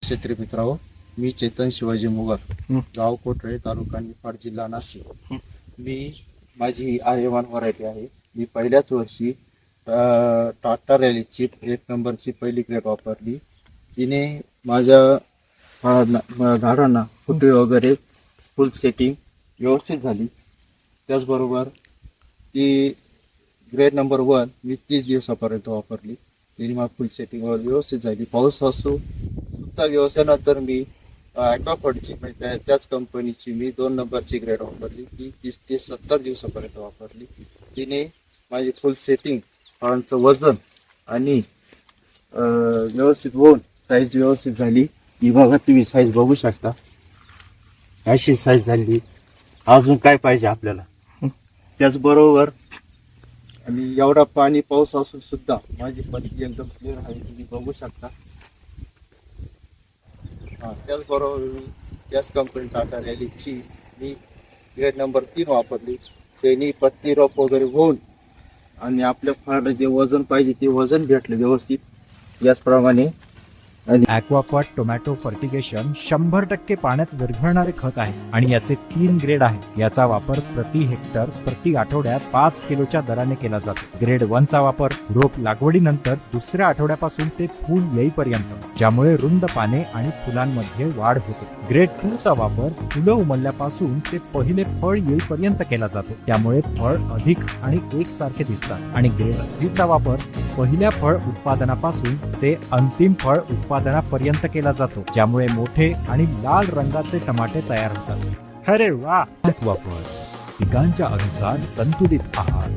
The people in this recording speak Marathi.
शेतकरी मित्रांनो, मी चेतन शिवाजी मुगर, गाव कोटळे, तालुका निफाड, जिल्हा नाशिक. माझी आर्यमान व्हरायटी आहे. मी पहिल्याच वर्षी टाटा रॅलीची 1 नंबरची पहिली ग्रेड वापरली. तिने माझ्या झाडांना फुटवे वगैरे फुल सेटिंग व्यवस्थित झाली. त्याचबरोबर ती ग्रेड नंबर 1 मी 30 दिवसापर्यंत वापरली. तिने मग फुल सेटिंग वगैरे व्यवस्थित झाली. पाऊस असो सुद्धा व्यवसायानंतर मी ॲक्वाफॉर्डची म्हणजे त्याच कंपनीची मी 2 नंबरची ग्रेड वापरली. ती 30 ते 70 दिवसापर्यंत वापरली. तिने माझी फुल सेटिंग, फळांचं वजन आणि व्यवस्थित होऊन साईज व्यवस्थित झाली. ही बघा, तुम्ही साईज बघू शकता, अशी साईज झाली. अजून काय पाहिजे आपल्याला. त्याचबरोबर आणि एवढा पाणी पाऊस असून सुद्धा माझी पत्ती एकदम क्लिअर आहे, तुम्ही बघू शकता. त्याचबरोबर मी त्याच कंपनी टाटा रॅलीची मी ग्रेड नंबर 3 वापरली. त्यांनी पत्ती रोप वगैरे होऊन आणि आपल्या फळाला जे वजन पाहिजे ते वजन भेटलं व्यवस्थित याचप्रमाणे. ॲक्वाकॉट टोमॅटो फर्टिगेशन 100% पाण्यात विरघळणारे खत आहे आणि याचे 3 ग्रेड आहे. याचा वापर प्रति हेक्टर प्रति आठवड्यात 5 किलोच्या दराने केला जातो. ग्रेड 1 चा वापर रोप लागवडीनंतर दुसऱ्या आठवड्यापासून ते फूल येईपर्यंत, ज्यामुळे रुंद पाने आणि फुलांमध्ये वाढ होते. ग्रेड 2 चा वापर फुलं उमलल्यापासून ते पहिले फळ येईपर्यंत केला जातो, त्यामुळे फळ अधिक आणि एकसारखे दिसतात. आणि ग्रेड 3 चा वापर पहिल्या फळ उत्पादनापासून ते अंतिम फळ उत्पादनापर्यंत केला जातो, ज्यामुळे मोठे आणि लाल रंगाचे टमाटे तयार होतात. अरे वा! वापर पिकांच्या अनुसार संतुलित आहार.